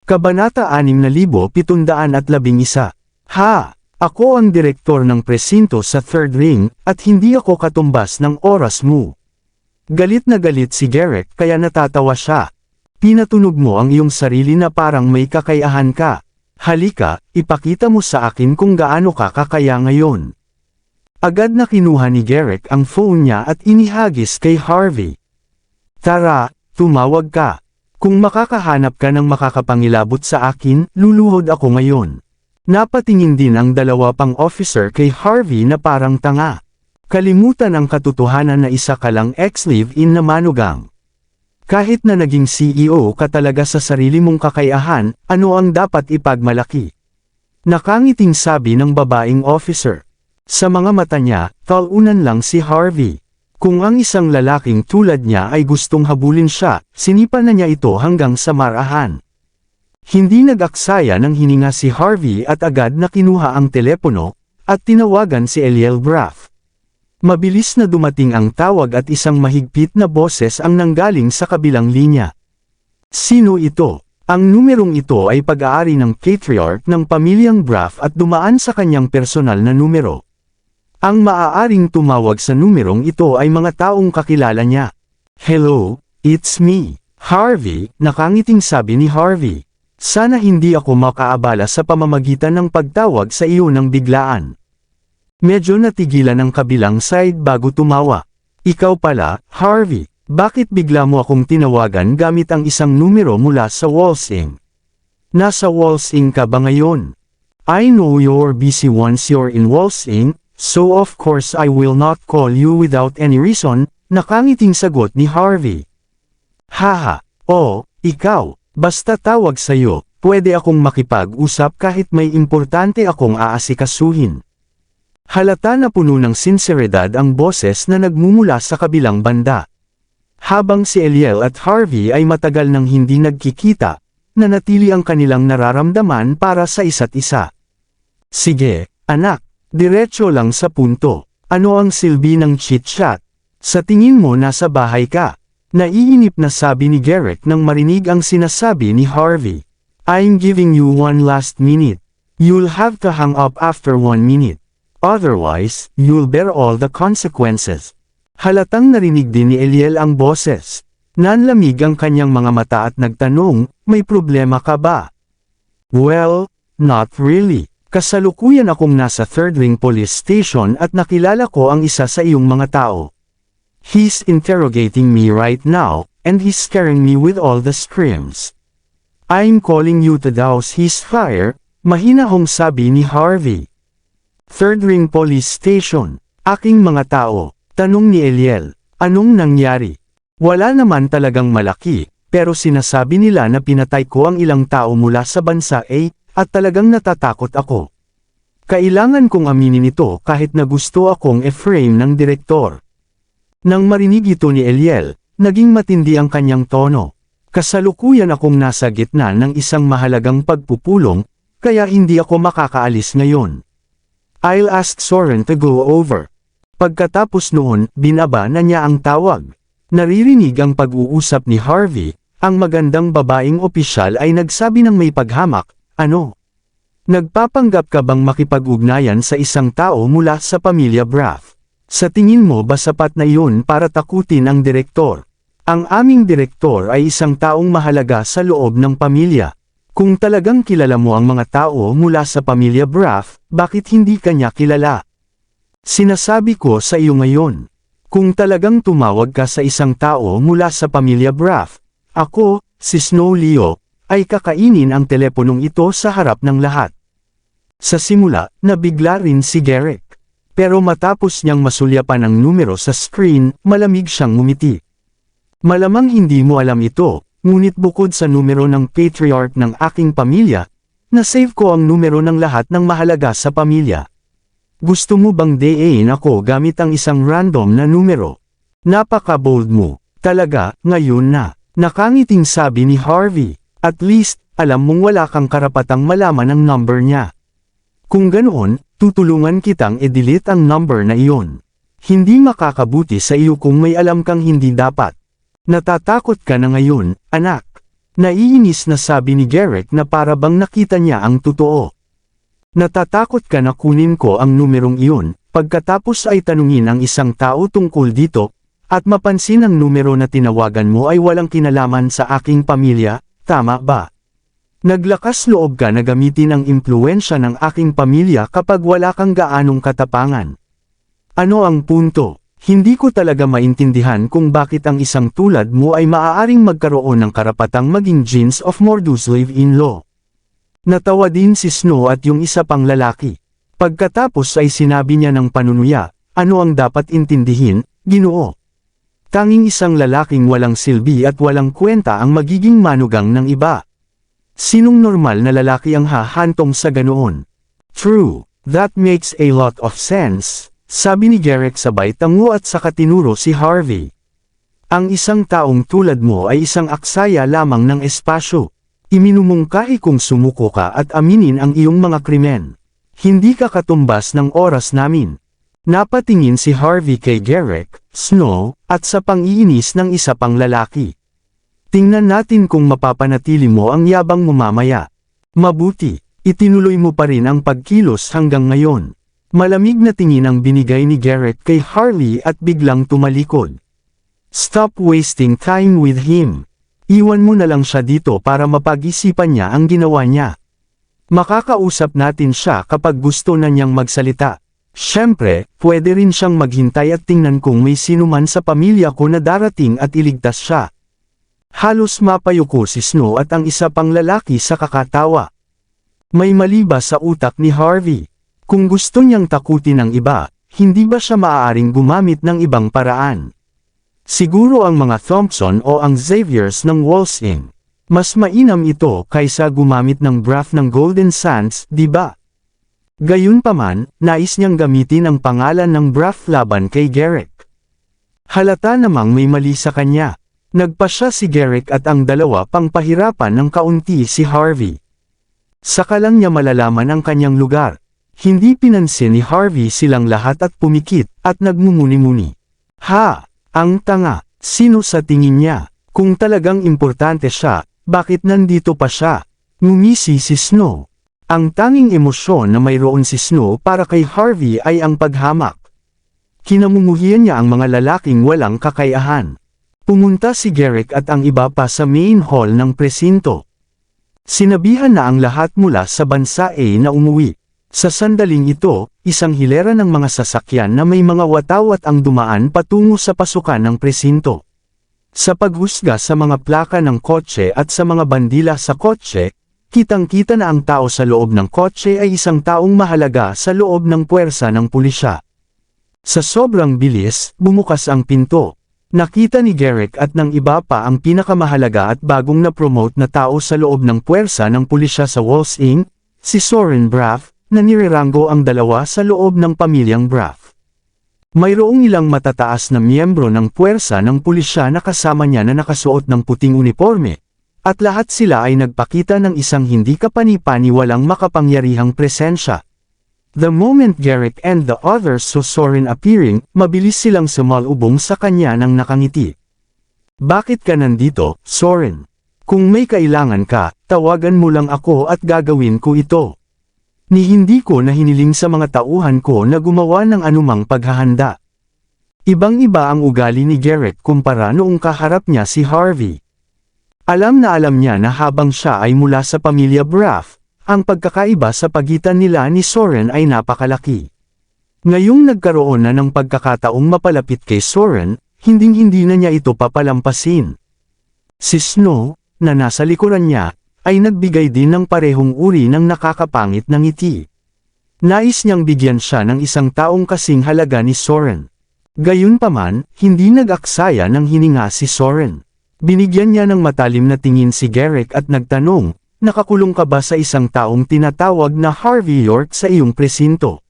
Kabanata 6711. Ha! Ako ang direktor ng presinto sa third ring, at hindi ako katumbas ng oras mo. Galit na galit si Garrick kaya natatawa siya. Pinatunog mo ang iyong sarili na parang may kakayahan ka. Halika, ipakita mo sa akin kung gaano ka kakaya ngayon. Agad na kinuha ni Garrick ang phone niya at inihagis kay Harvey. Tara, tumawag ka. Kung makakahanap ka ng makakapangilabot sa akin, luluhod ako ngayon. Napatingin din ang dalawa pang officer kay Harvey na parang tanga. Kalimutan ang katotohanan na isa ka lang ex-live-in na manugang. Kahit na naging CEO ka talaga sa sarili mong kakayahan, ano ang dapat ipagmalaki? Nakangiting sabi ng babaeng officer. Sa mga mata niya, talunan lang si Harvey. Kung ang isang lalaking tulad niya ay gustong habulin siya, sinipan na niya ito hanggang sa marahan. Hindi nag-aksaya ng hininga si Harvey at agad na kinuha ang telepono, at tinawagan si Eliel Braff. Mabilis na dumating ang tawag at isang mahigpit na boses ang nanggaling sa kabilang linya. Sino ito? Ang numerong ito ay pag-aari ng patriarch ng pamilyang Braff at dumaan sa kanyang personal na numero. Ang maaaring tumawag sa numerong ito ay mga taong kakilala niya. Hello, it's me, Harvey, nakangiting sabi ni Harvey. Sana hindi ako makaabala sa pamamagitan ng pagtawag sa iyo ng biglaan. Medyo natigilan ang kabilang side bago tumawa. Ikaw pala, Harvey, bakit bigla mo akong tinawagan gamit ang isang numero mula sa Walsing? Nasa Walsing ka ba ngayon? I know you're busy once you're in Walsing, so of course I will not call you without any reason, nakangiting sagot ni Harvey. Haha, oh, ikaw, basta tawag sa'yo, pwede akong makipag-usap kahit may importante akong aasikasuhin. Halata na puno ng sinseridad ang boses na nagmumula sa kabilang banda. Habang si Eliel at Harvey ay matagal nang hindi nagkikita, nanatili ang kanilang nararamdaman para sa isa't isa. Sige, anak. Diretso lang sa punto. Ano ang silbi ng chit-chat? Sa tingin mo nasa bahay ka? Naiinip na sabi ni Garrick nang marinig ang sinasabi ni Harvey. I'm giving you one last minute. You'll have to hang up after 1 minute. Otherwise, you'll bear all the consequences. Halatang narinig din ni Eliel ang boses. Nanlamig ang kanyang mga mata at nagtanong, may problema ka ba? Well, not really. Kasalukuyan akong nasa third ring police station at nakilala ko ang isa sa iyong mga tao. He's interrogating me right now, and he's scaring me with all the screams. I'm calling you to douse his fire, mahinahong sabi ni Harvey. Third ring police station, aking mga tao, tanong ni Eliel, anong nangyari? Wala naman talagang malaki, pero sinasabi nila na pinatay ko ang ilang tao mula sa bansa A, at talagang natatakot ako. Kailangan kong aminin ito kahit na gusto akong e-frame ng direktor. Nang marinig ito ni Eliel, naging matindi ang kanyang tono. Kasalukuyan akong nasa gitna ng isang mahalagang pagpupulong, kaya hindi ako makakaalis ngayon. I'll ask Soren to go over. Pagkatapos noon, binaba na niya ang tawag. Naririnig ang pag-uusap ni Harvey, ang magandang babaeng opisyal ay nagsabi ng may paghamak. Ano? Nagpapanggap ka bang makipag-ugnayan sa isang tao mula sa pamilya Braff? Sa tingin mo ba sapat na iyon para takutin ang direktor? Ang aming direktor ay isang taong mahalaga sa loob ng pamilya. Kung talagang kilala mo ang mga tao mula sa pamilya Braff, bakit hindi kanya kilala? Sinasabi ko sa iyo ngayon. Kung talagang tumawag ka sa isang tao mula sa pamilya Braff, ako, si Snow Leo, ay kakainin ang teleponong ito sa harap ng lahat. Sa simula, nabigla rin si Garrick. Pero matapos niyang masulyapan ang numero sa screen, malamig siyang ngumiti. Malamang hindi mo alam ito, ngunit bukod sa numero ng patriarch ng aking pamilya, nasave ko ang numero ng lahat ng mahalaga sa pamilya. Gusto mo bang DA-in ako gamit ang isang random na numero? Napaka-bold mo. Talaga, ngayon na. Nakangiting sabi ni Harvey. At least, alam mong wala kang karapatang malaman ang number niya. Kung ganoon, tutulungan kitang i-delete ang number na iyon. Hindi makakabuti sa iyo kung may alam kang hindi dapat. Natatakot ka na ngayon, anak. Naiinis na sabi ni Garrett na para bang nakita niya ang totoo. Natatakot ka na kunin ko ang numerong iyon, pagkatapos ay tanungin ang isang tao tungkol dito, at mapansin ang numero na tinawagan mo ay walang kinalaman sa aking pamilya, tama ba? Naglakas loob ka na gamitin ang impluwensya ng aking pamilya kapag wala kang gaanong katapangan. Ano ang punto? Hindi ko talaga maintindihan kung bakit ang isang tulad mo ay maaaring magkaroon ng karapatang maging Jeans of Mordus live-in-law. Natawa din si Snow at yung isa pang lalaki. Pagkatapos ay sinabi niya ng panunuya, ano ang dapat intindihin, Ginoo? Tanging isang lalaking walang silbi at walang kwenta ang magiging manugang ng iba. Sinong normal na lalaki ang hahantong sa ganoon? True, that makes a lot of sense. Sabi ni Garrett sabay tango at saka tinuro si Harvey. Ang isang taong tulad mo ay isang aksaya lamang ng espasyo. Iminumungkahi kung sumuko ka at aminin ang iyong mga krimen. Hindi ka katumbas ng oras namin. Napatingin si Harvey kay Garrett, Snow, at sa pang-iinis ng isa pang lalaki. Tingnan natin kung mapapanatili mo ang yabang mo mamaya. Mabuti, itinuloy mo pa rin ang pagkilos hanggang ngayon. Malamig na tingin ang binigay ni Garrett kay Harley at biglang tumalikod. Stop wasting time with him. Iwan mo na lang siya dito para mapag-isipan niya ang ginawa niya. Makakausap natin siya kapag gusto na niyang magsalita. Siyempre, pwede rin siyang maghintay at tingnan kung may sinuman sa pamilya ko na darating at iligtas siya. Halos mapayuko si Snow at ang isa pang lalaki sa kakatawa. May mali ba sa utak ni Harvey? Kung gusto niyang takutin ang iba, hindi ba siya maaaring gumamit ng ibang paraan? Siguro ang mga Thompson o ang Xaviers ng Walsing. Mas mainam ito kaysa gumamit ng Braff ng Golden Sands, di ba? Gayunpaman, nais niyang gamitin ang pangalan ng Braff laban kay Garrett. Halata namang may mali sa kanya. Nagpasya si Garrett at ang dalawa pang pahirapan ng kaunti si Harvey. Saka lang niya malalaman ang kanyang lugar. Hindi pinansin ni Harvey silang lahat at pumikit, at nagmumuni-muni. Ha! Ang tanga! Sino sa tingin niya? Kung talagang importante siya, bakit nandito pa siya? Ngumisi si Snow. Ang tanging emosyon na mayroon si Snow para kay Harvey ay ang paghamak. Kinamumuhian niya ang mga lalaking walang kakayahan. Pumunta si Garrett at ang iba pa sa main hall ng presinto. Sinabihan na ang lahat mula sa bansa A na umuwi. Sa sandaling ito, isang hilera ng mga sasakyan na may mga watawat ang dumaan patungo sa pasukan ng presinto. Sa paghusga sa mga plaka ng kotse at sa mga bandila sa kotse, kitang-kita na ang tao sa loob ng kotse ay isang taong mahalaga sa loob ng puwersa ng pulisya. Sa sobrang bilis, bumukas ang pinto. Nakita ni Garrett at ng iba pa ang pinakamahalaga at bagong na-promote na tao sa loob ng puwersa ng pulisya sa Walsing, si Soren Braff, na nireranggo ang dalawa sa loob ng pamilyang Braff. Mayroong ilang matataas na miyembro ng puwersa ng pulisya na kasama niya na nakasuot ng puting uniforme, at lahat sila ay nagpakita ng isang hindi kapani-paniwalang makapangyarihang presensya. The moment Garrett and the others saw Soren appearing, mabilis silang sumalubong sa kanya ng nakangiti. Bakit ka nandito, Soren? Kung may kailangan ka, tawagan mo lang ako at gagawin ko ito. Ni hindi ko na hiniling sa mga tauhan ko na gumawa ng anumang paghahanda. Ibang-iba ang ugali ni Garrett kumpara noong kaharap niya si Harvey. Alam niya na habang siya ay mula sa pamilya Braff, ang pagkakaiba sa pagitan nila ni Soren ay napakalaki. Ngayong nagkaroon na ng pagkakataong mapalapit kay Soren, hinding-hindi na niya ito papalampasin. Si Snow, na nasa likuran niya, ay nagbigay din ng parehong uri ng nakakapangit na ngiti. Nais niyang bigyan siya ng isang taong kasing halaga ni Soren. Gayunpaman, hindi nag-aksaya ng hininga si Soren. Binigyan niya ng matalim na tingin si Garrett at nagtanong, nakakulong ka ba sa isang taong tinatawag na Harvey York sa iyong presinto?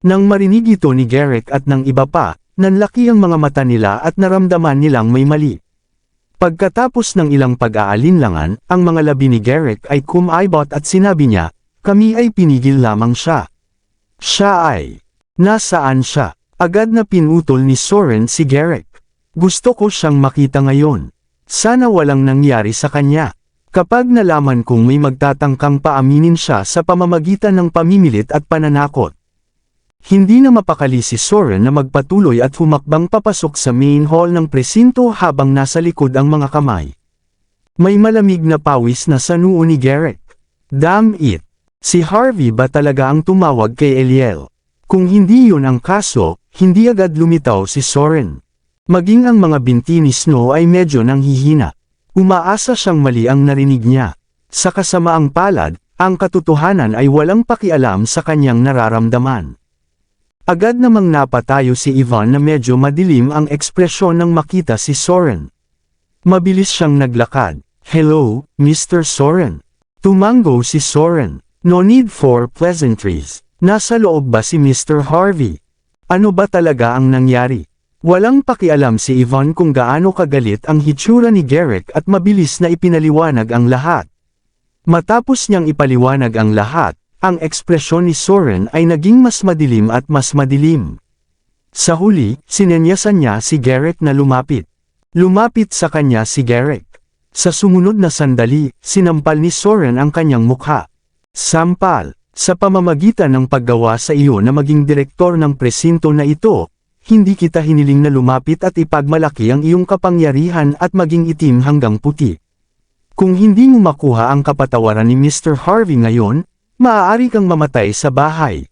Nang marinig ito ni Garrett at ng iba pa, nanlaki ang mga mata nila at naramdaman nilang may mali. Pagkatapos ng ilang pag-aalinlangan, ang mga labi ni Garrett ay kumaibot at sinabi niya, kami ay pinigil lamang siya. Siya ay, nasaan siya? Agad na pinutol ni Soren si Garrett. Gusto ko siyang makita ngayon. Sana walang nangyari sa kanya. Kapag nalaman kong may magtatangkang paaminin siya sa pamamagitan ng pamimilit at pananakot. Hindi na mapakali si Soren na magpatuloy at humakbang papasok sa main hall ng presinto habang nasa likod ang mga kamay. May malamig na pawis na sa noo ni Garrett. Damn it! Si Harvey ba talaga ang tumawag kay Eliel? Kung hindi yun ang kaso, hindi agad lumitaw si Soren. Maging ang mga binti ni Snow ay medyo nanghihina. Umaasa siyang mali ang narinig niya. Sa kasamaang palad, ang katotohanan ay walang pakialam sa kanyang nararamdaman. Agad namang napatayo si Ivan na medyo madilim ang ekspresyon nang makita si Soren. Mabilis siyang naglakad. Hello, Mr. Soren. Tumango si Soren. No need for pleasantries. Nasa loob ba si Mr. Harvey? Ano ba talaga ang nangyari? Walang pakialam si Ivan kung gaano kagalit ang hitsura ni Garrett at mabilis na ipinaliwanag ang lahat. Matapos niyang ipaliwanag ang lahat, ang ekspresyon ni Soren ay naging mas madilim at mas madilim. Sa huli, sinenyasan niya si Garrett na lumapit. Lumapit sa kanya si Garrett. Sa sumunod na sandali, sinampal ni Soren ang kanyang mukha. Sampal, sa pamamagitan ng paggawa sa iyo na maging direktor ng presinto na ito, hindi kita hiniling na lumapit at ipagmalaki ang iyong kapangyarihan at maging itim hanggang puti. Kung hindi mo makuha ang kapatawaran ni Mr. Harvey ngayon, maaari kang mamatay sa bahay.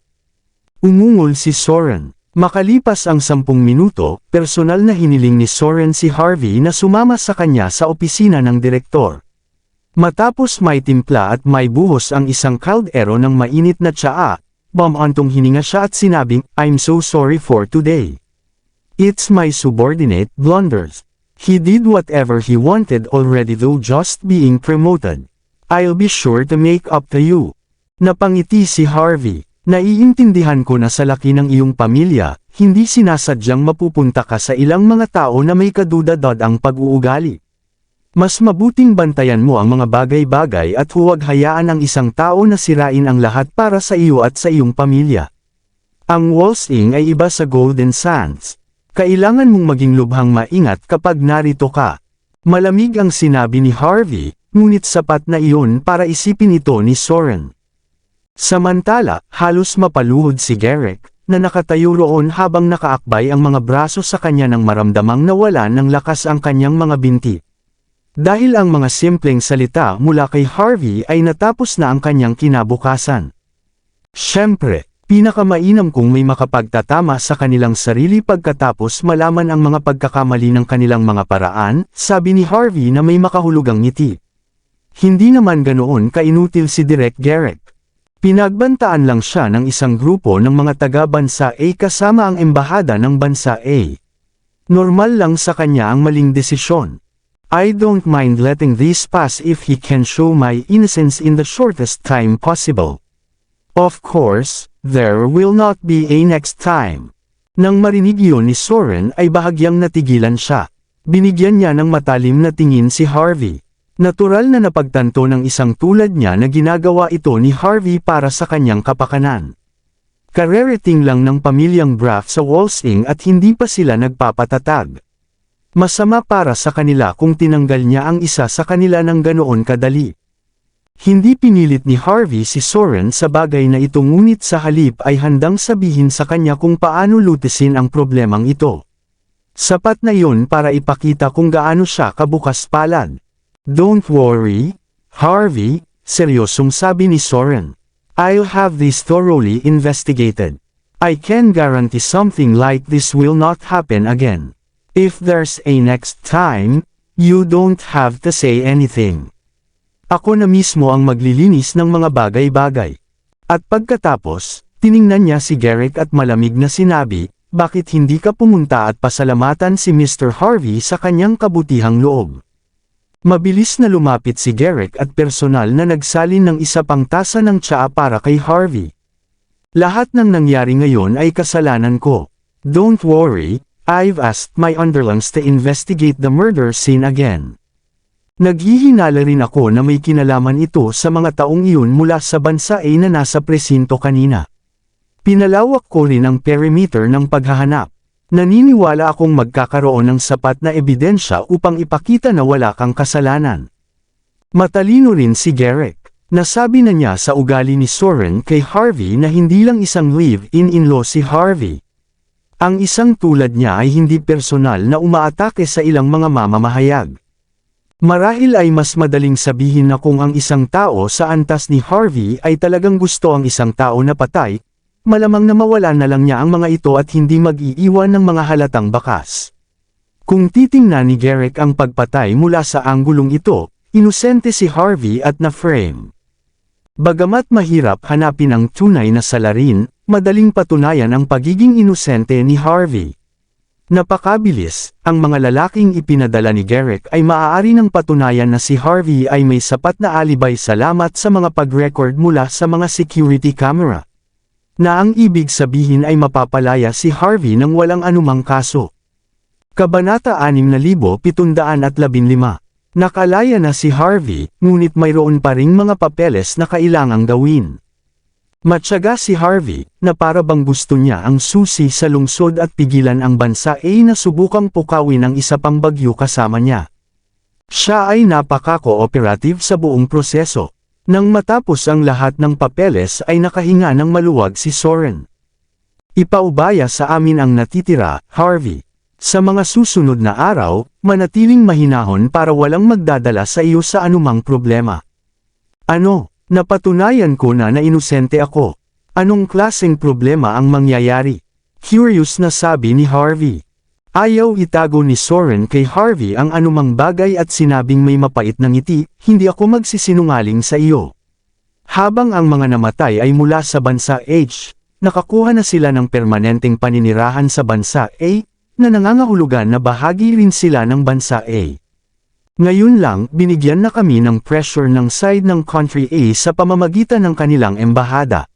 Umungol si Soren. Makalipas ang 10 minuto, personal na hiniling ni Soren si Harvey na sumama sa kanya sa opisina ng direktor. Matapos may timpla at may buhos ang isang kaldero ng mainit na tsaa, bumantong hininga siya at sinabing, I'm so sorry for today. It's my subordinate blunders. He did whatever he wanted already though just being promoted. I'll be sure to make up to you. Napangiti si Harvey. Naiintindihan ko na sa laki ng iyong pamilya, hindi sinasadyang mapupunta ka sa ilang mga tao na may kadudad ang pag-uugali. Mas mabuting bantayan mo ang mga bagay-bagay at huwag hayaan ang isang tao na sirain ang lahat para sa iyo at sa iyong pamilya. Ang Wolsing ay iba sa Golden Sands. Kailangan mong maging lubhang maingat kapag narito ka. Malamig ang sinabi ni Harvey, ngunit sapat na iyon para isipin ito ni Soren. Samantala, halos mapaluhod si Garrett, na nakatayo roon habang nakaakbay ang mga braso sa kanya nang maramdamang nawalan ng lakas ang kanyang mga binti. Dahil ang mga simpleng salita mula kay Harvey ay natapos na ang kanyang kinabukasan. Siyempre, pinakamainam kung may makapagtatama sa kanilang sarili pagkatapos malaman ang mga pagkakamali ng kanilang mga paraan, sabi ni Harvey na may makahulugang ngiti. Hindi naman ganoon kainutil si Direk Garrett. Pinagbantaan lang siya ng isang grupo ng mga taga-bansa A kasama ang embahada ng bansa A. Normal lang sa kanya ang maling desisyon. I don't mind letting this pass if he can show my innocence in the shortest time possible. Of course, there will not be a next time. Nang marinig yun ni Soren ay bahagyang natigilan siya. Binigyan niya ng matalim na tingin si Harvey. Natural na napagtanto ng isang tulad niya na ginagawa ito ni Harvey para sa kanyang kapakanan. Karerating lang ng pamilyang Braff sa Wolsing at hindi pa sila nagpapatatag. Masama para sa kanila kung tinanggal niya ang isa sa kanila ng ganoon kadali. Hindi pinilit ni Harvey si Soren sa bagay na ito ngunit sa halip ay handang sabihin sa kanya kung paano lutisin ang problemang ito. Sapat na yun para ipakita kung gaano siya kabukas palad. Don't worry, Harvey, seryosong sabi ni Soren. I'll have this thoroughly investigated. I can guarantee something like this will not happen again. If there's a next time, you don't have to say anything. Ako na mismo ang maglilinis ng mga bagay-bagay. At pagkatapos, tiningnan niya si Garrett at malamig na sinabi, bakit hindi ka pumunta at pasalamatan si Mr. Harvey sa kanyang kabutihang loob? Mabilis na lumapit si Garrett at personal na nagsalin ng isa pang tasa ng tsaa para kay Harvey. Lahat ng nangyari ngayon ay kasalanan ko. Don't worry, I've asked my underlings to investigate the murder scene again. Naghihinala rin ako na may kinalaman ito sa mga taong iyon mula sa bansa A na nasa presinto kanina. Pinalawak ko rin ang perimeter ng paghahanap. Naniniwala akong magkakaroon ng sapat na ebidensya upang ipakita na wala kang kasalanan. Matalino rin si Garrick. Nasabi na niya sa ugali ni Soren kay Harvey na hindi lang isang live-in-in-law si Harvey. Ang isang tulad niya ay hindi personal na umaatake sa ilang mga mamamahayag. Marahil ay mas madaling sabihin na kung ang isang tao sa antas ni Harvey ay talagang gusto ang isang tao na patay, malamang na mawala na lang niya ang mga ito at hindi mag-iiwan ng mga halatang bakas. Kung titingnan ni Garrick ang pagpatay mula sa anggulong ito, inosente si Harvey at na-frame. Bagamat mahirap hanapin ang tunay na salarin, madaling patunayan ang pagiging inosente ni Harvey. Napakabilis, ang mga lalaking ipinadala ni Garrick ay maaari ng patunayan na si Harvey ay may sapat na alibay salamat sa mga pag-record mula sa mga security camera. Na ang ibig sabihin ay mapapalaya si Harvey ng walang anumang kaso. Kabanata 6715. Nakalaya na si Harvey, ngunit mayroon pa ring mga papeles na kailangang gawin. Matyaga si Harvey, na para bang gusto niya ang susi sa lungsod at pigilan ang bansa na subukang pukawin ang isa pang bagyo kasama niya. Siya ay napaka-cooperative sa buong proseso. Nang matapos ang lahat ng papeles ay nakahinga ng maluwag si Soren. Ipaubaya sa amin ang natitira, Harvey. Sa mga susunod na araw, manatiling mahinahon para walang magdadala sa iyo sa anumang problema. Ano? Napatunayan ko na inosente ako. Anong klaseng problema ang mangyayari? Curious na sabi ni Harvey. Ayaw itago ni Soren kay Harvey ang anumang bagay at sinabing may mapait na ngiti, hindi ako magsisinungaling sa iyo. Habang ang mga namatay ay mula sa bansa H, nakakuha na sila ng permanenteng paninirahan sa bansa A, na nangangahulugan na bahagi rin sila ng bansa A. Ngayon lang, binigyan na kami ng pressure ng side ng country A sa pamamagitan ng kanilang embahada.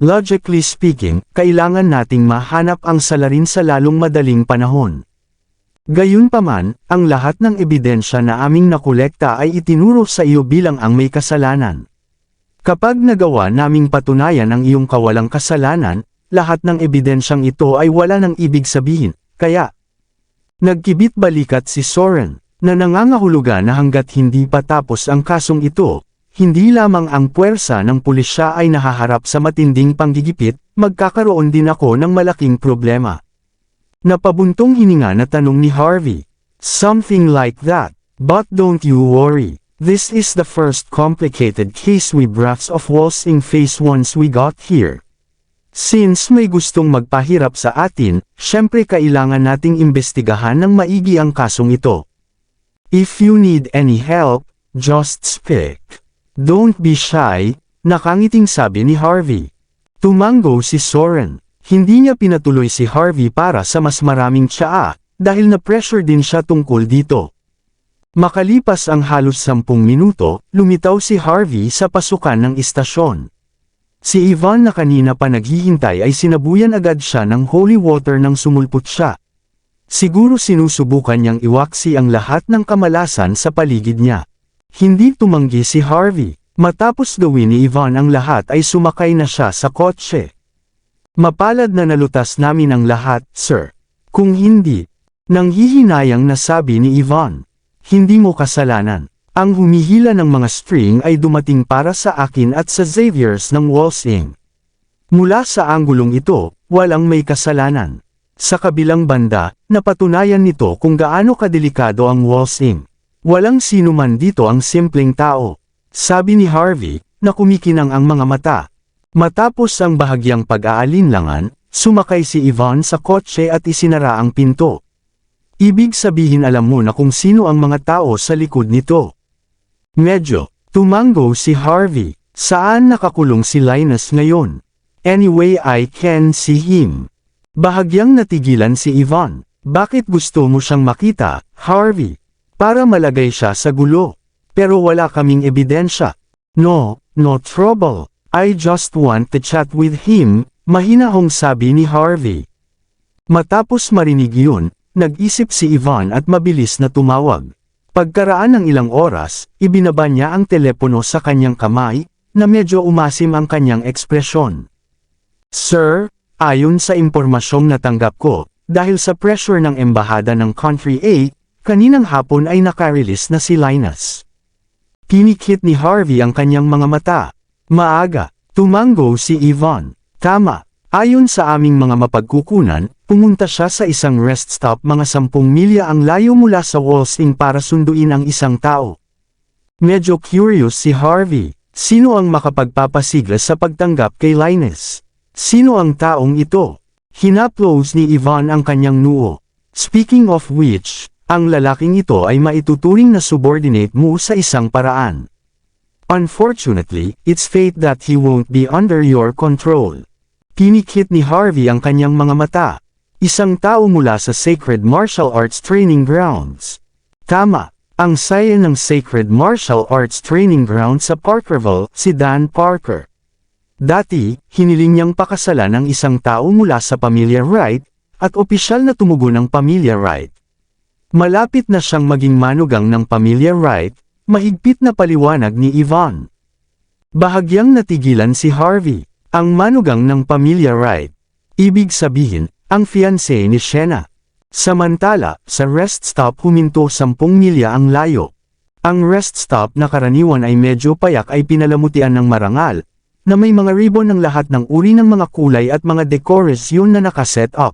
Logically speaking, kailangan nating mahanap ang salarin sa lalong madaling panahon. Gayunpaman, ang lahat ng ebidensya na aming nakolekta ay itinuro sa iyo bilang ang may kasalanan. Kapag nagawa naming patunayan ang iyong kawalang kasalanan, lahat ng ebidensyang ito ay wala ng ibig sabihin. Kaya, nagkibit balikat si Soren, na nangangahulugan na hanggat hindi pa tapos ang kasong ito, hindi lamang ang puwersa ng pulisya ay nahaharap sa matinding panggigipit, magkakaroon din ako ng malaking problema. Napabuntong hininga na tanong ni Harvey. Something like that, but don't you worry. This is the first complicated case we brought of Walsing Phase once we got here. Since may gustong magpahirap sa atin, syempre kailangan nating imbestigahan ng maigi ang kasong ito. If you need any help, just speak. Don't be shy, nakangiting sabi ni Harvey. Tumango si Soren. Hindi niya pinatuloy si Harvey para sa mas maraming tsaa, dahil na-pressure din siya tungkol dito. Makalipas ang halos 10 minuto, lumitaw si Harvey sa pasukan ng istasyon. Si Ivan na kanina pa naghihintay ay sinabuyan agad siya ng holy water nang sumulpot siya. Siguro sinusubukan niyang iwaksi ang lahat ng kamalasan sa paligid niya. Hindi tumanggi si Harvey. Matapos gawin ni Ivan ang lahat ay sumakay na siya sa kotse. Mapalad na nalutas namin ang lahat, sir. Kung hindi, nanghihinayang nasabi ni Ivan. Hindi mo kasalanan. Ang humihila ng mga string ay dumating para sa akin at sa Xavier's ng Walsing. Mula sa anggulong ito, walang may kasalanan. Sa kabilang banda, napatunayan nito kung gaano kadelikado ang Walsing. Walang sino man dito ang simpleng tao. Sabi ni Harvey, na kumikinang ang mga mata. Matapos ang bahagyang pag-aalinlangan, sumakay si Ivan sa kotse at isinara ang pinto. Ibig sabihin alam mo na kung sino ang mga tao sa likod nito. Medyo, tumango si Harvey. Saan nakakulong si Linus ngayon? Anyway I can see him. Bahagyang natigilan si Ivan. Bakit gusto mo siyang makita, Harvey? Para malagay siya sa gulo. Pero wala kaming ebidensya. No trouble. I just want to chat with him, mahinahong sabi ni Harvey. Matapos marinig yun, nag-isip si Ivan at mabilis na tumawag. Pagkaraan ng ilang oras, ibinaba niya ang telepono sa kanyang kamay, na medyo umasim ang kanyang ekspresyon. Sir, ayon sa impormasyong natanggap ko, dahil sa pressure ng embahada ng Country A, kaninang hapon ay nakarelease na si Linus. Pinikit ni Harvey ang kanyang mga mata. Maaga, tumango si Yvonne. Tama, ayon sa aming mga mapagkukunan, pumunta siya sa isang rest stop mga 10 milya ang layo mula sa Walsing para sunduin ang isang tao. Medyo curious si Harvey. Sino ang makapagpapasigla sa pagtanggap kay Linus? Sino ang taong ito? Hinaplos ni Yvonne ang kanyang noo. Speaking of which, ang lalaking ito ay maituturing na subordinate mo sa isang paraan. Unfortunately, it's fate that he won't be under your control. Pinikit ni Harvey ang kanyang mga mata. Isang tao mula sa Sacred Martial Arts Training Grounds. Tama, ang saya ng Sacred Martial Arts Training Ground sa Parkerville, si Dan Parker. Dati, hiniling niyang pakasalan ang isang tao mula sa pamilya Wright, at opisyal na tumugon ang pamilya Wright. Malapit na siyang maging manugang ng pamilya Wright, mahigpit na paliwanag ni Yvonne. Bahagyang natigilan si Harvey, ang manugang ng pamilya Wright. Ibig sabihin, ang fiancé ni Shena. Samantala, sa rest stop huminto 10 milya ang layo. Ang rest stop na karaniwan ay medyo payak ay pinalamutian ng marangal, na may mga ribbon ng lahat ng uri ng mga kulay at mga dekorasyon na nakaset up.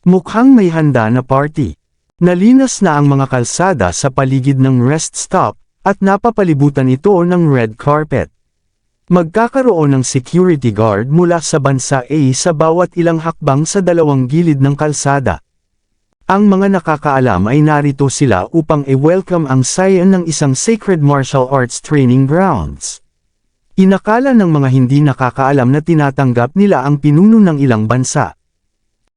Mukhang may handa na party. Nalinas na ang mga kalsada sa paligid ng rest stop, at napapalibutan ito ng red carpet. Magkakaroon ng security guard mula sa bansa A sa bawat ilang hakbang sa dalawang gilid ng kalsada. Ang mga nakakaalam ay narito sila upang i-welcome ang saya ng isang Sacred Martial Arts Training Grounds. Inakala ng mga hindi nakakaalam na tinatanggap nila ang pinuno ng ilang bansa.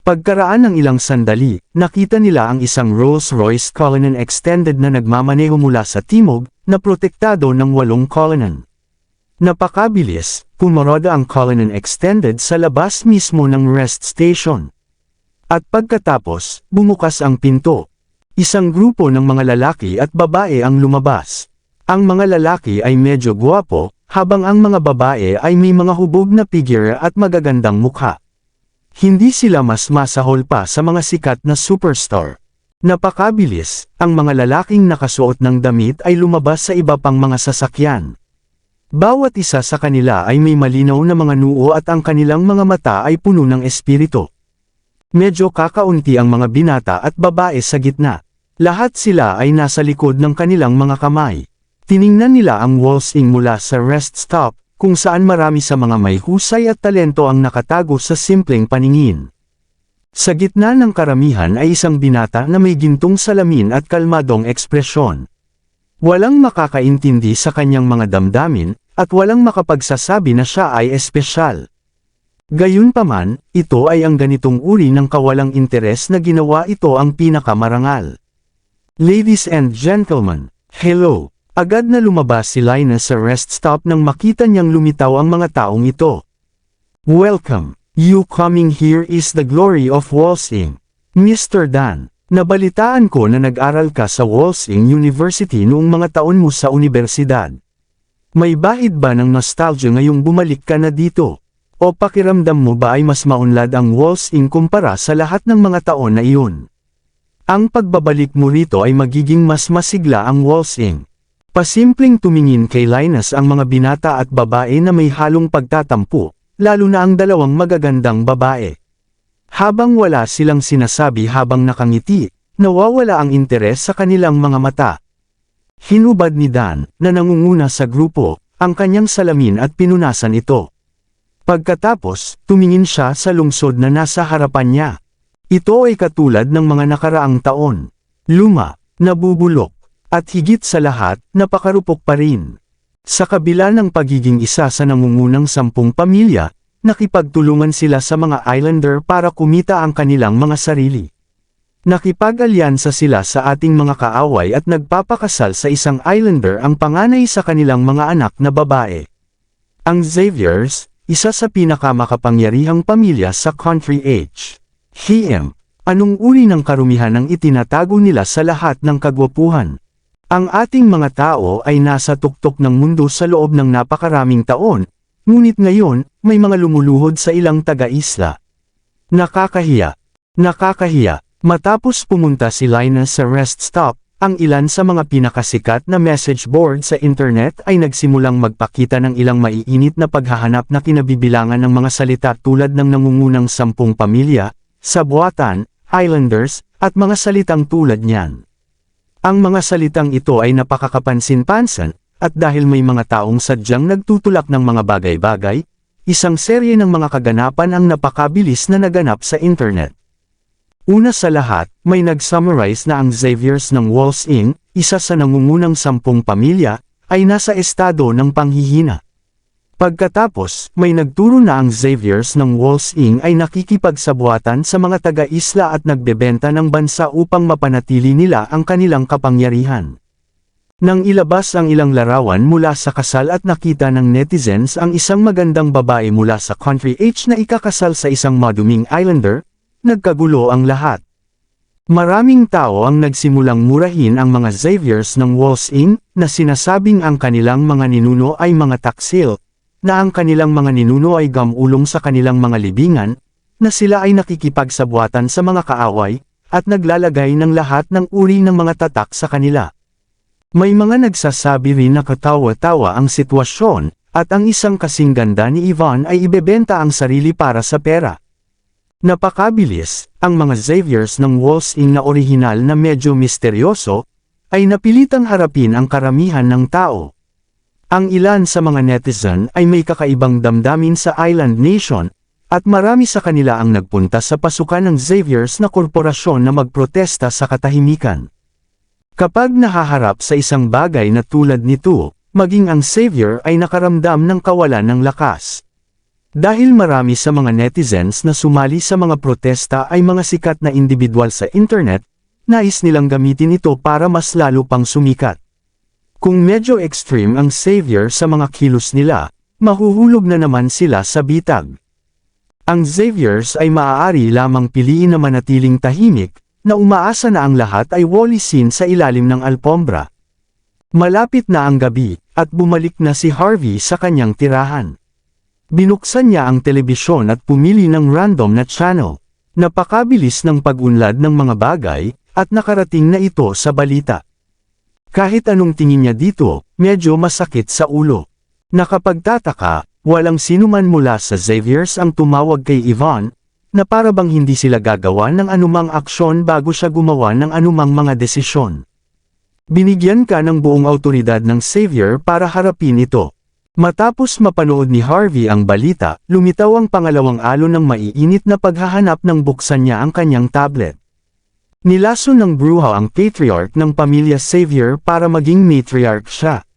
Pagkaraan ng ilang sandali, nakita nila ang isang Rolls-Royce Cullinan Extended na nagmamaneho mula sa timog, na protektado ng 8 Cullinan. Napakabilis, pumarada ang Cullinan Extended sa labas mismo ng rest station. At pagkatapos, bumukas ang pinto. Isang grupo ng mga lalaki at babae ang lumabas. Ang mga lalaki ay medyo gwapo, habang ang mga babae ay may mga hubog na figure at magagandang mukha. Hindi sila mas masahol pa sa mga sikat na superstar. Napakabilis, ang mga lalaking nakasuot ng damit ay lumabas sa iba pang mga sasakyan. Bawat isa sa kanila ay may malinaw na mga noo at ang kanilang mga mata ay puno ng espiritu. Medyo kakaunti ang mga binata at babae sa gitna. Lahat sila ay nasa likod ng kanilang mga kamay. Tiningnan nila ang Walsing mula sa rest stop, kung saan marami sa mga may husay at talento ang nakatago sa simpleng paningin. Sa gitna ng karamihan ay isang binata na may gintong salamin at kalmadong ekspresyon. Walang makakaintindi sa kanyang mga damdamin, at walang makapagsasabi na siya ay espesyal. Gayunpaman, ito ay ang ganitong uri ng kawalang interes na ginawa ito ang pinakamarangal. Ladies and gentlemen, hello! Agad na lumabas si Linus sa rest stop nang makita niyang lumitaw ang mga taong ito. Welcome! You coming here is the glory of Walsing. Mr. Dan, nabalitaan ko na nag-aral ka sa Walsing University noong mga taon mo sa universidad. May bahid ba ng nostalgia ngayong bumalik ka na dito? O pakiramdam mo ba ay mas maunlad ang Walsing kumpara sa lahat ng mga taon na iyon? Ang pagbabalik mo rito ay magiging mas masigla ang Walsing. Pasimpleng tumingin kay Linus ang mga binata at babae na may halong pagtatampo, lalo na ang dalawang magagandang babae. Habang wala silang sinasabi habang nakangiti, nawawala ang interes sa kanilang mga mata. Hinubad ni Dan, na nangunguna sa grupo, ang kanyang salamin at pinunasan ito. Pagkatapos, tumingin siya sa lungsod na nasa harapan niya. Ito ay katulad ng mga nakaraang taon. Luma, nabubulok, at higit sa lahat, napakarupok pa rin. Sa kabila ng pagiging isa sa nangungunang 10 pamilya, nakipagtulungan sila sa mga islander para kumita ang kanilang mga sarili. Nakipag-alyansa sila sa ating mga kaaway at nagpapakasal sa isang islander ang panganay sa kanilang mga anak na babae. Ang Xaviers, isa sa pinakamakapangyarihang pamilya sa Country H. HM, anong uri ng karumihan ang itinatago nila sa lahat ng kagwapuhan? Ang ating mga tao ay nasa tuktok ng mundo sa loob ng napakaraming taon, ngunit ngayon, may mga lumuluhod sa ilang taga-isla. Nakakahiya. Nakakahiya. Matapos pumunta si Linus sa rest stop, ang ilan sa mga pinakasikat na message board sa internet ay nagsimulang magpakita ng ilang maiinit na paghahanap na kinabibilangan ng mga salita tulad ng nangungunang 10 pamilya, Sabuatan, Islanders, at mga salitang tulad niyan. Ang mga salitang ito ay napakakapansin-pansin, at dahil may mga taong sadyang nagtutulak ng mga bagay-bagay, isang serye ng mga kaganapan ang napakabilis na naganap sa internet. Una sa lahat, may nag-summarize na ang Xaviers ng Walls Inc., isa sa nangungunang 10 pamilya, ay nasa estado ng panghihina. Pagkatapos, may nagturo na ang Xaviers ng Walls Inc. ay nakikipagsabuatan sa mga taga-isla at nagbebenta ng bansa upang mapanatili nila ang kanilang kapangyarihan. Nang ilabas ang ilang larawan mula sa kasal at nakita ng netizens ang isang magandang babae mula sa Country H na ikakasal sa isang maduming Islander, nagkagulo ang lahat. Maraming tao ang nagsimulang murahin ang mga Xaviers ng Walls Inc. na sinasabing ang kanilang mga ninuno ay mga taksil, na ang kanilang mga ninuno ay gamulong sa kanilang mga libingan, na sila ay nakikipagsabuatan sa mga kaaway, at naglalagay ng lahat ng uri ng mga tatak sa kanila. May mga nagsasabi rin na katawa-tawa ang sitwasyon, at ang isang kasing ganda ni Yvonne ay ibebenta ang sarili para sa pera. Napakabilis, ang mga Xaviers ng Walls Inc. na orihinal na medyo misteryoso, ay napilitang harapin ang karamihan ng tao. Ang ilan sa mga netizen ay may kakaibang damdamin sa Island Nation, at marami sa kanila ang nagpunta sa pasukan ng Xaviers na korporasyon na magprotesta sa katahimikan. Kapag nahaharap sa isang bagay na tulad nito, maging ang Xavier ay nakaramdam ng kawalan ng lakas. Dahil marami sa mga netizens na sumali sa mga protesta ay mga sikat na individual sa internet, nais nilang gamitin ito para mas lalo pang sumikat. Kung medyo extreme ang Xavier sa mga kilos nila, mahuhulog na naman sila sa bitag. Ang Xaviers ay maaari lamang piliin na manatiling tahimik, na umaasa na ang lahat ay walisin sa ilalim ng alpombra. Malapit na ang gabi, at bumalik na si Harvey sa kanyang tirahan. Binuksan niya ang telebisyon at pumili ng random na channel. Napakabilis ng pag-unlad ng mga bagay, at nakarating na ito sa balita. Kahit anong tingin niya dito, medyo masakit sa ulo. Nakapagtataka, walang sinuman mula sa Xaviers ang tumawag kay Yvonne, na para bang hindi sila gagawa ng anumang aksyon bago siya gumawa ng anumang mga desisyon. Binigyan ka ng buong autoridad ng Xavier para harapin ito. Matapos mapanood ni Harvey ang balita, lumitaw ang pangalawang alon ng maiinit na paghahanap ng buksan niya ang kanyang tablet. Nilason ng bruha ang patriarch ng pamilya Xavier para maging matriarch siya.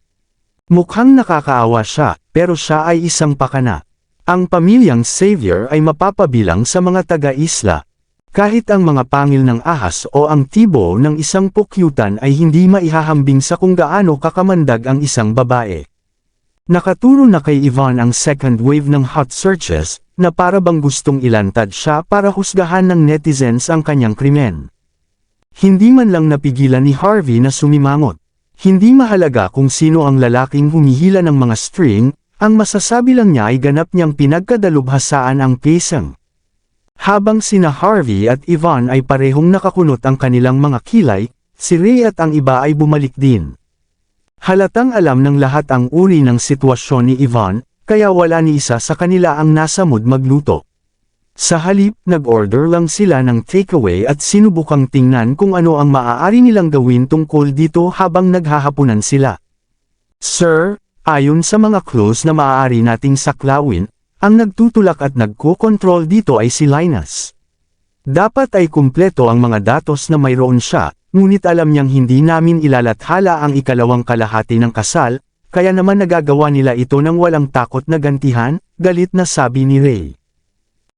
Mukhang nakakaawa siya, pero siya ay isang pakana. Ang pamilyang Xavier ay mapapabilang sa mga taga-isla. Kahit ang mga pangil ng ahas o ang tibo ng isang pukyutan ay hindi maihahambing sa kung gaano kakamandag ang isang babae. Nakaturo na kay Yvonne ang second wave ng hot searches, na para bang gustong ilantad siya para husgahan ng netizens ang kanyang krimen. Hindi man lang napigilan ni Harvey na sumimangot. Hindi mahalaga kung sino ang lalaking humihila ng mga string, ang masasabi lang niya ay ganap niyang pinagkadalubhasaan ang pisang. Habang sina Harvey at Yvonne ay parehong nakakunot ang kanilang mga kilay, si Ray at ang iba ay bumalik din. Halatang alam ng lahat ang uri ng sitwasyon ni Yvonne, kaya wala ni isa sa kanila ang nasa mood magluto. Sa halip, nag-order lang sila ng takeaway at sinubukang tingnan kung ano ang maaari nilang gawin tungkol dito habang naghahapunan sila. Sir, ayon sa mga clues na maaari nating saklawin, ang nagtutulak at nagko-control dito ay si Linus. Dapat ay kumpleto ang mga datos na mayroon siya, ngunit alam niyang hindi namin ilalathala ang ikalawang kalahati ng kasal, kaya naman nagagawa nila ito ng walang takot na gantihan, galit na sabi ni Ray.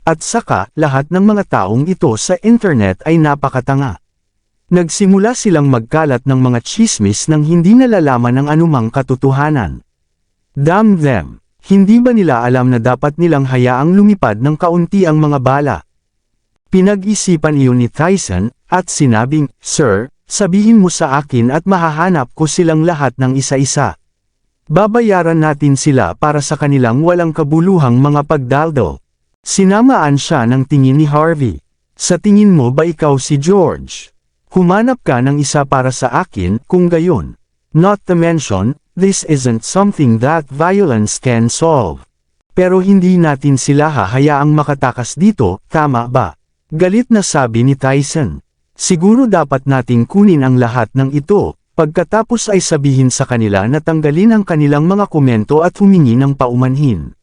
At saka, lahat ng mga taong ito sa internet ay napakatanga. Nagsimula silang magkalat ng mga chismis nang hindi nalalaman ng anumang katotohanan. Damn them! Hindi ba nila alam na dapat nilang hayaang lumipad ng kaunti ang mga bala? Pinag-isipan iyon ni Tyson, at sinabing, Sir, sabihin mo sa akin at mahahanap ko silang lahat ng isa-isa. Babayaran natin sila para sa kanilang walang kabuluhang mga pagdaldal. Sinamaan siya ng tingin ni Harvey. Sa tingin mo ba ikaw si George? Humanap ka ng isa para sa akin kung gayon. Not to mention, this isn't something that violence can solve. Pero hindi natin sila hahayaang makatakas dito, tama ba? Galit na sabi ni Tyson. Siguro dapat nating kunin ang lahat ng ito, pagkatapos ay sabihin sa kanila na tanggalin ang kanilang mga komento at humingi ng paumanhin.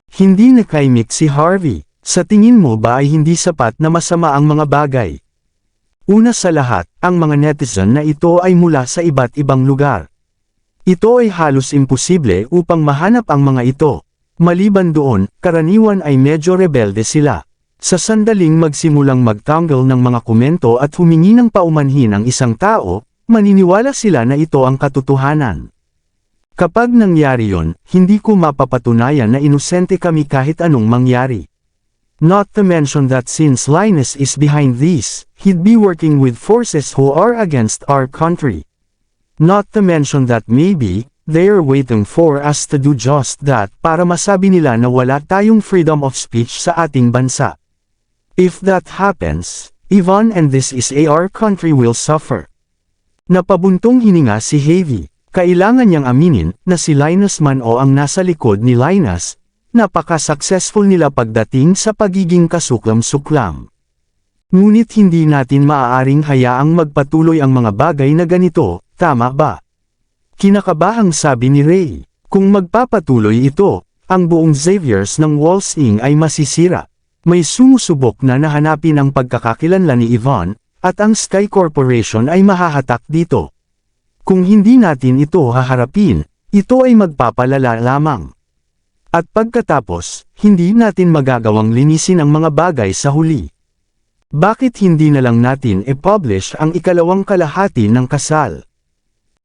Hindi nakaimik si Harvey. Sa tingin mo ba ay hindi sapat na masama ang mga bagay? Una sa lahat, ang mga netizen na ito ay mula sa iba't ibang lugar. Ito ay halos imposible upang mahanap ang mga ito. Maliban doon, karaniwan ay medyo rebelde sila. Sa sandaling magsimulang magtanggal ng mga komento at humingi ng paumanhin ang isang tao, maniniwala sila na ito ang katotohanan. Kapag nangyari yon, hindi ko mapapatunayan na inosente kami kahit anong mangyari. Not to mention that since Linus is behind this, he'd be working with forces who are against our country. Not to mention that maybe, they're waiting for us to do just that para masabi nila na wala tayong freedom of speech sa ating bansa. If that happens, Ivan and this is our country will suffer. Napabuntong hininga si Heavy. Kailangan niyang aminin na si Linus man o ang nasa likod ni Linus, napaka-successful nila pagdating sa pagiging kasuklam-suklam. Ngunit hindi natin maaaring hayaang magpatuloy ang mga bagay na ganito, tama ba? Kinakabahang sabi ni Ray, kung magpapatuloy ito, ang buong Xaviers ng Wolsing ay masisira. May sumusubok na nahanapin ang pagkakakilanlan ni Ivan, at ang Sky Corporation ay mahahatak dito. Kung hindi natin ito haharapin, ito ay magpapalala lamang. At pagkatapos, hindi natin magagawang linisin ang mga bagay sa huli. Bakit hindi na lang natin i-publish ang ikalawang kalahati ng kasal?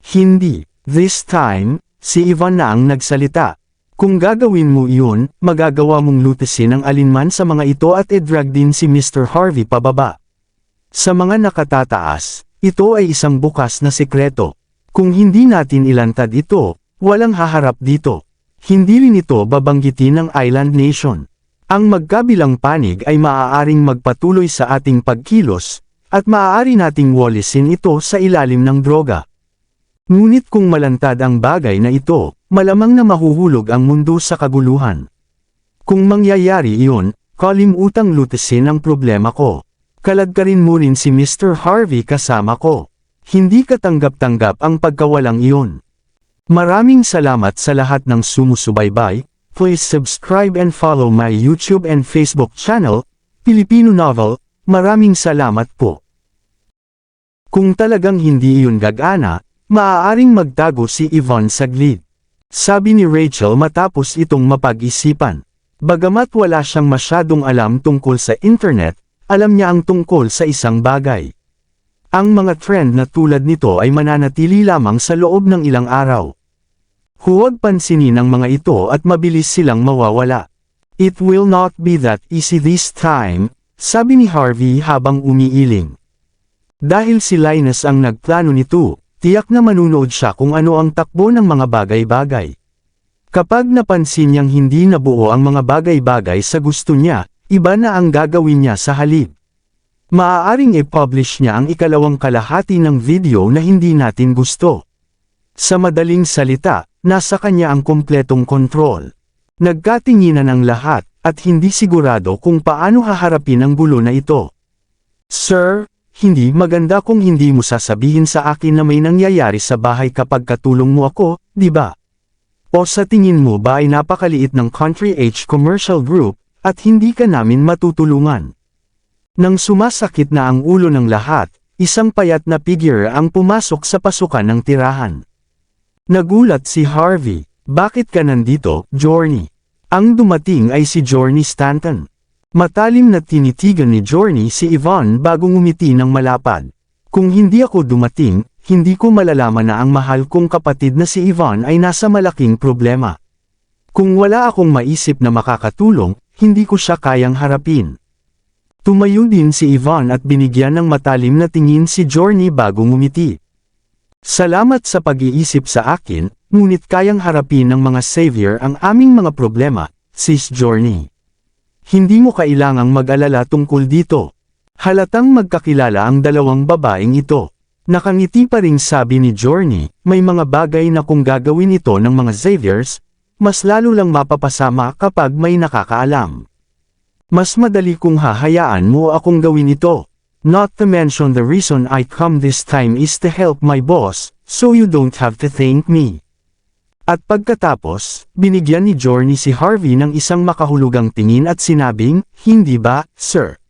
Hindi. This time, si Ivan na ang nagsalita. Kung gagawin mo iyon, magagawa mong lutasin ang alinman sa mga ito at i-drag din si Mr. Harvey pababa. Sa mga nakatataas, ito ay isang bukas na sekreto. Kung hindi natin ilantad ito, walang haharap dito. Hindi rin ito babanggitin ng Island Nation. Ang magkabilang panig ay maaaring magpatuloy sa ating pagkilos, at maaari nating walisin ito sa ilalim ng droga. Ngunit kung malantad ang bagay na ito, malamang na mahuhulog ang mundo sa kaguluhan. Kung mangyayari iyon, kalimutang lutasin ang problema ko. Kaladkarin mo rin si Mr. Harvey kasama ko. Hindi katanggap-tanggap ang pagkawalang iyon. Maraming salamat sa lahat ng sumusubaybay. Please subscribe and follow my YouTube and Facebook channel, Filipino Novel. Maraming salamat po. Kung talagang hindi iyon gagana, maaaring magtago si Yvonne saglit. Sabi ni Rachel matapos itong mapag-isipan. Bagamat wala siyang masyadong alam tungkol sa internet, alam niya ang tungkol sa isang bagay. Ang mga trend na tulad nito ay mananatili lamang sa loob ng ilang araw. Huwag pansinin ang mga ito at mabilis silang mawawala. It will not be that easy this time, sabi ni Harvey habang umiiling. Dahil si Linus ang nagplano nito, tiyak na manunood siya kung ano ang takbo ng mga bagay-bagay. Kapag napansin niyang hindi nabuo ang mga bagay-bagay sa gusto niya, iba na ang gagawin niya sa halip. Maaaring i-publish niya ang ikalawang kalahati ng video na hindi natin gusto. Sa madaling salita, nasa kanya ang kumpletong kontrol. Nagkatinginan ang lahat, at hindi sigurado kung paano haharapin ang gulo na ito. Sir, hindi maganda kung hindi mo sasabihin sa akin na may nangyayari sa bahay kapag katulong mo ako, di ba? O sa tingin mo ba ay napakaliit ng Country H Commercial Group, at hindi ka namin matutulungan? Nang sumasakit na ang ulo ng lahat, isang payat na figure ang pumasok sa pasukan ng tirahan. Nagulat si Harvey. Bakit ka nandito, Journey? Ang dumating ay si Journey Stanton. Matalim na tinitigan ni Journey si Yvonne bago ngumiti ng malapad. Kung hindi ako dumating, hindi ko malalaman na ang mahal kong kapatid na si Yvonne ay nasa malaking problema. Kung wala akong maisip na makakatulong, hindi ko siya kayang harapin. Tumayo din si Yvonne at binigyan ng matalim na tingin si Journey bago ngumiti. Salamat sa pag-iisip sa akin, ngunit kayang harapin ng mga savior ang aming mga problema, sis Journey. Hindi mo kailangang mag-alala tungkol dito. Halatang magkakilala ang dalawang babaeng ito. Nakangiti pa ring sabi ni Journey, may mga bagay na kung gagawin ito ng mga Xaviers, mas lalo lang mapapasama kapag may nakakaalam. Mas madali kung hahayaan mo akong gawin ito. Not to mention the reason I come this time is to help my boss, so you don't have to thank me. At pagkatapos, binigyan ni Journey si Harvey ng isang makahulugang tingin at sinabing, hindi ba, sir?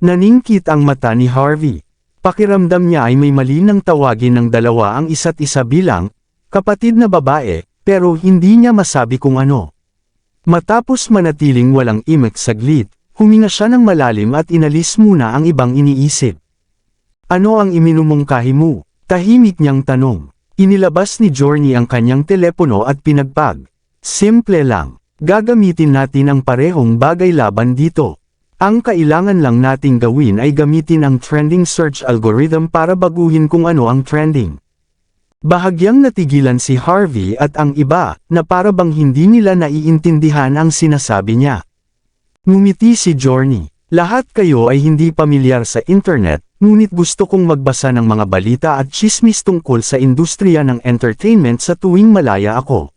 Naningkit ang mata ni Harvey. Pakiramdam niya ay may mali nang tawagin ng dalawa ang isa't isa bilang, kapatid na babae, pero hindi niya masabi kung ano. Matapos manatiling walang imik saglit, huminga siya ng malalim at inalis muna ang ibang iniisip. Ano ang iminumungkahi mo? Tahimik niyang tanong. Inilabas ni Journey ang kanyang telepono at pinagpag. Simple lang. Gagamitin natin ang parehong bagay laban dito. Ang kailangan lang nating gawin ay gamitin ang trending search algorithm para baguhin kung ano ang trending. Bahagyang natigilan si Harvey at ang iba, na para bang hindi nila naiintindihan ang sinasabi niya. Ngumiti si Journey. Lahat kayo ay hindi pamilyar sa internet, ngunit gusto kong magbasa ng mga balita at tsismis tungkol sa industriya ng entertainment sa tuwing malaya ako.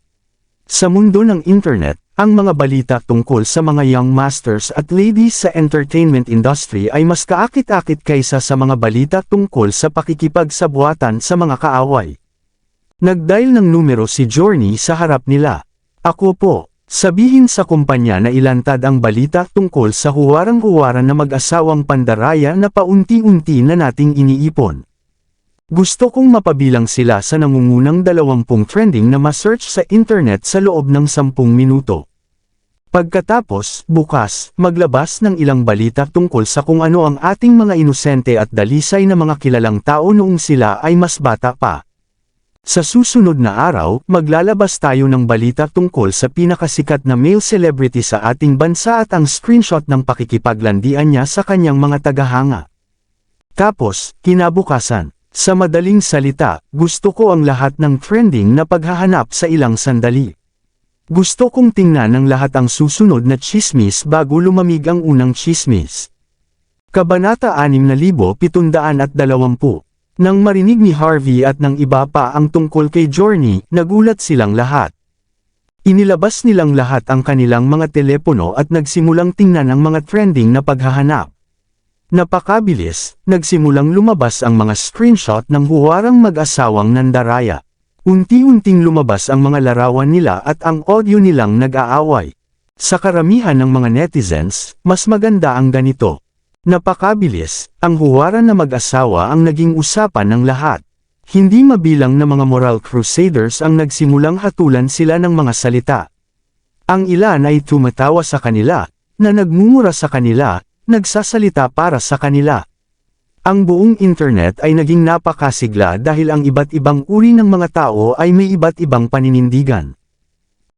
Sa mundo ng internet, ang mga balita tungkol sa mga young masters at ladies sa entertainment industry ay mas kaakit-akit kaysa sa mga balita tungkol sa pakikipagsabuatan sa mga kaaway. Nagdial ng numero si Journey sa harap nila. Ako po. Sabihin sa kumpanya na ilantad ang balita tungkol sa huwarang-huwaran na mag-asawang pandaraya na paunti-unti na nating iniipon. Gusto kong mapabilang sila sa nangungunang 20 trending na ma-search sa internet sa loob ng 10 minuto. Pagkatapos, bukas, maglabas ng ilang balita tungkol sa kung ano ang ating mga inosente at dalisay na mga kilalang tao noong sila ay mas bata pa. Sa susunod na araw, maglalabas tayo ng balita tungkol sa pinakasikat na male celebrity sa ating bansa at ang screenshot ng pakikipaglandian niya sa kanyang mga tagahanga. Tapos, kinabukasan, sa madaling salita, gusto ko ang lahat ng trending na paghahanap sa ilang sandali. Gusto kong tingnan ng lahat ang susunod na tsismis bago lumamig ang unang tsismis. Kabanata 6720. Nang marinig ni Harvey at ng iba pa ang tungkol kay Journey, nagulat silang lahat. Inilabas nilang lahat ang kanilang mga telepono at nagsimulang tingnan ang mga trending na paghahanap. Napakabilis, nagsimulang lumabas ang mga screenshot ng huwarang mag-asawang nandaraya. Unti-unting lumabas ang mga larawan nila at ang audio nilang nag-aaway. Sa karamihan ng mga netizens, mas maganda ang ganito. Napakabilis, ang huwaran na mag-asawa ang naging usapan ng lahat. Hindi mabilang na mga moral crusaders ang nagsimulang hatulan sila ng mga salita. Ang ilan ay tumatawa sa kanila, na nagmumura sa kanila, nagsasalita para sa kanila. Ang buong internet ay naging napakasigla dahil ang iba't ibang uri ng mga tao ay may iba't ibang paninindigan.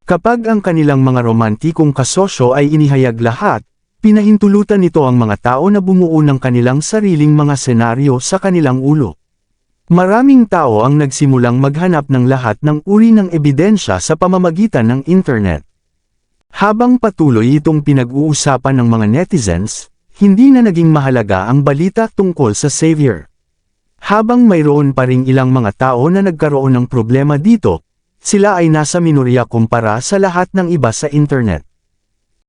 Kapag ang kanilang mga romantikong kasosyo ay inihayag lahat, pinahintulutan nito ang mga tao na bumuo ng kanilang sariling mga senaryo sa kanilang ulo. Maraming tao ang nagsimulang maghanap ng lahat ng uri ng ebidensya sa pamamagitan ng internet. Habang patuloy itong pinag-uusapan ng mga netizens, hindi na naging mahalaga ang balita tungkol sa Xavier. Habang mayroon pa ring ilang mga tao na nagkaroon ng problema dito, sila ay nasa minorya kumpara sa lahat ng iba sa internet.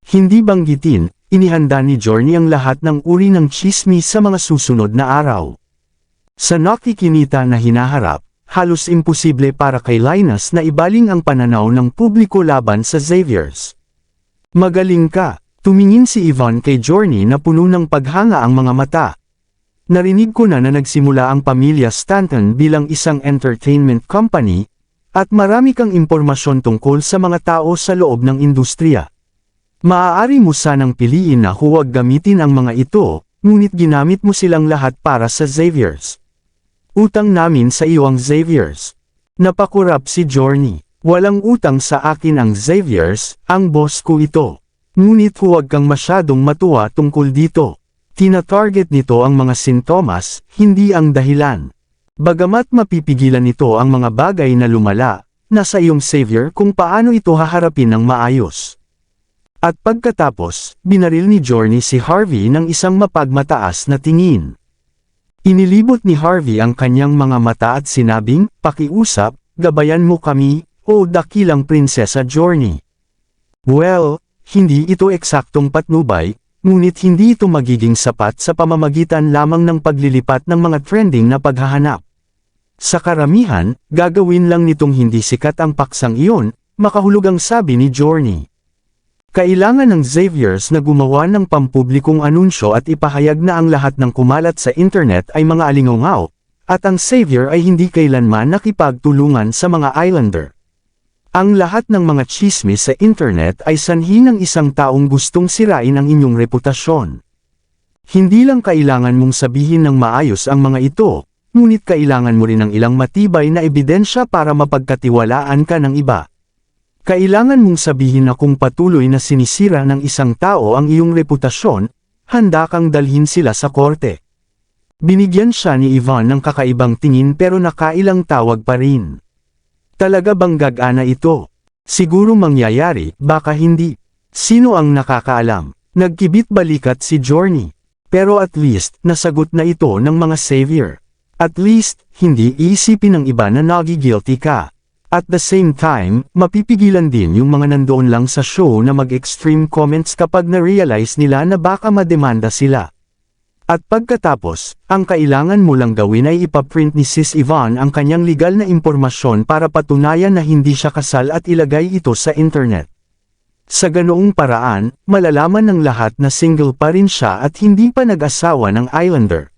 Hindi banggitin, inihanda ni Journey ang lahat ng uri ng tsismis sa mga susunod na araw. Sa nakikinita na hinaharap, halos imposible para kay Linus na ibaling ang pananaw ng publiko laban sa Xaviers. Magaling ka, tumingin si Yvonne kay Journey na puno ng paghanga ang mga mata. Narinig ko na nagsimula ang pamilya Stanton bilang isang entertainment company, at marami kang impormasyon tungkol sa mga tao sa loob ng industriya. Maaari mo sanang piliin na huwag gamitin ang mga ito, ngunit ginamit mo silang lahat para sa Xaviers. Utang namin sa iyo ang Xaviers. Napakurap si Journey. Walang utang sa akin ang Xaviers, ang boss ko ito. Ngunit huwag kang masyadong matuwa tungkol dito. Tina-target nito ang mga sintomas, hindi ang dahilan. Bagamat mapipigilan nito ang mga bagay na lumala, nasa iyong Xavier kung paano ito haharapin ng maayos. At pagkatapos, binaril ni Journey si Harvey ng isang mapagmataas na tingin. Inilibot ni Harvey ang kanyang mga mata at sinabing, "Pakiusap, gabayan mo kami, o dakilang Prinsesa Journey." Well, hindi ito eksaktong patnubay, ngunit hindi ito magiging sapat sa pamamagitan lamang ng paglilipat ng mga trending na paghahanap. Sa karamihan, gagawin lang nitong hindi sikat ang paksang iyon, makahulog ang sabi ni Journey. Kailangan ng Xaviers na gumawa ng pampublikong anunsyo at ipahayag na ang lahat ng kumalat sa internet ay mga alingaw, at ang Xavier ay hindi kailanman nakipagtulungan sa mga Islander. Ang lahat ng mga chismis sa internet ay sanhi ng isang taong gustong sirain ang inyong reputasyon. Hindi lang kailangan mong sabihin ng maayos ang mga ito, ngunit kailangan mo rin ng ilang matibay na ebidensya para mapagkatiwalaan ka ng iba. Kailangan mong sabihin na kung patuloy na sinisira ng isang tao ang iyong reputasyon, handa kang dalhin sila sa korte. Binigyan siya ni Ivan ng kakaibang tingin pero nakailang tawag pa rin. Talaga bang gagana ito? Siguro mangyayari, baka hindi. Sino ang nakakaalam? Nagkibit balikat si Journey. Pero at least, nasagot na ito ng mga Xavier. At least, hindi iisipin ng iba na nagi-guilty ka. At the same time, mapipigilan din yung mga nandoon lang sa show na mag-extreme comments kapag na-realize nila na baka mademanda sila. At pagkatapos, ang kailangan mo lang gawin ay ipaprint ni Sis Yvonne ang kanyang legal na impormasyon para patunayan na hindi siya kasal at ilagay ito sa internet. Sa ganoong paraan, malalaman ng lahat na single pa rin siya at hindi pa nag-asawa ng Islander.